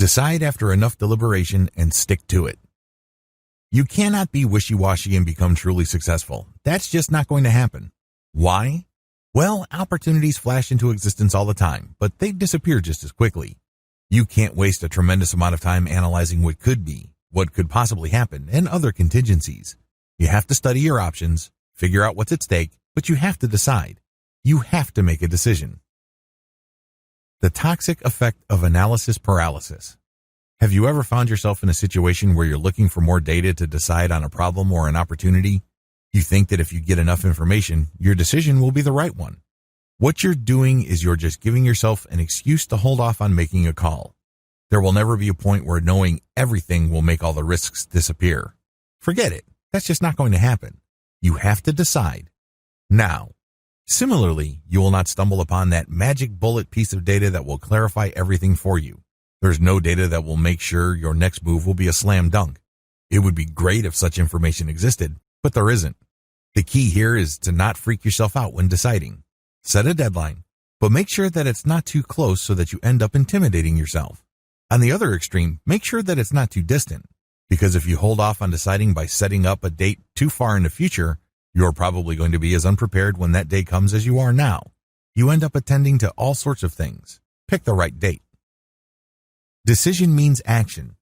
Decide after enough deliberation and stick to it. You cannot be wishy-washy and become truly successful. That's just not going to happen. Why? Well, opportunities flash into existence all the time, but they disappear just as quickly. You can't waste a tremendous amount of time analyzing what could be, what could possibly happen, and other contingencies. You have to study your options, figure out what's at stake, but you have to decide. You have to make a decision. The toxic effect of analysis paralysis. Have you ever found yourself in a situation where you're looking for more data to decide on a problem or an opportunity? You think that if you get enough information, your decision will be the right one. What you're doing is you're just giving yourself an excuse to hold off on making a call. There will never be a point where knowing everything will make all the risks disappear. Forget it. That's just not going to happen. You have to decide. Now. Similarly, you will not stumble upon that magic bullet piece of data that will clarify everything for you. There's no data that will make sure your next move will be a slam dunk. It would be great if such information existed, but there isn't. The key here is to not freak yourself out when deciding. Set a deadline, but make sure that it's not too close so that you end up intimidating yourself. On the other extreme, make sure that it's not too distant, because if you hold off on deciding by setting up a date too far in the future, you're probably going to be as unprepared when that day comes as you are now. You end up attending to all sorts of things. Pick the right date. Decision means action.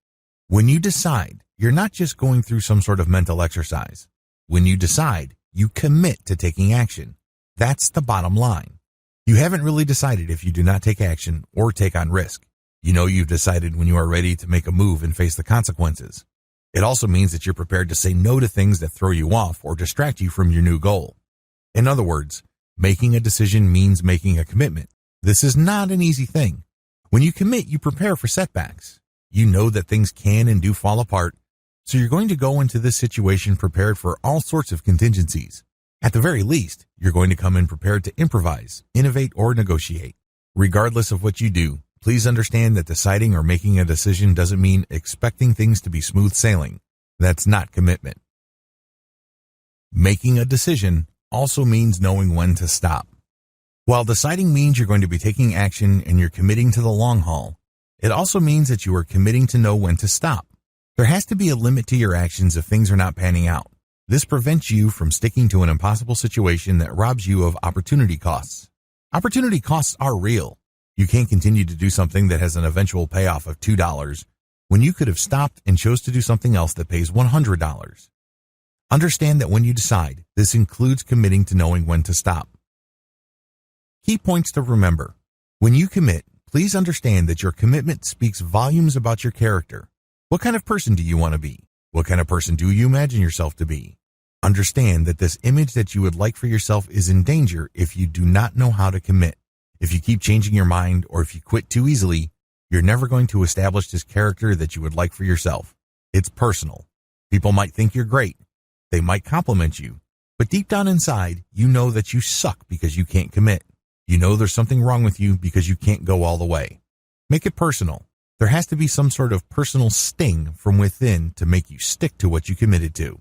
When you decide, you're not just going through some sort of mental exercise. When you decide, you commit to taking action. That's the bottom line. You haven't really decided if you do not take action or take on risk. You know you've decided when you are ready to make a move and face the consequences. It also means that you're prepared to say no to things that throw you off or distract you from your new goal. In other words, making a decision means making a commitment. This is not an easy thing. When you commit, you prepare for setbacks. You know that things can and do fall apart, so you're going to go into this situation prepared for all sorts of contingencies. At the very least, you're going to come in prepared to improvise, innovate, or negotiate. Regardless of what you do, please understand that deciding or making a decision doesn't mean expecting things to be smooth sailing. That's not commitment. Making a decision also means knowing when to stop. While deciding means you're going to be taking action and you're committing to the long haul, it also means that you are committing to know when to stop. There has to be a limit to your actions if things are not panning out. This prevents you from sticking to an impossible situation that robs you of opportunity costs. Opportunity costs are real. You can't continue to do something that has an eventual payoff of $2 when you could have stopped and chose to do something else that pays $100. Understand that when you decide, this includes committing to knowing when to stop. Key points to remember. When you commit, please understand that your commitment speaks volumes about your character. What kind of person do you want to be? What kind of person do you imagine yourself to be? Understand that this image that you would like for yourself is in danger if you do not know how to commit. If you keep changing your mind or if you quit too easily, you're never going to establish this character that you would like for yourself. It's personal. People might think you're great. They might compliment you. But deep down inside, you know that you suck because you can't commit. You know there's something wrong with you because you can't go all the way. Make it personal. There has to be some sort of personal sting from within to make you stick to what you committed to.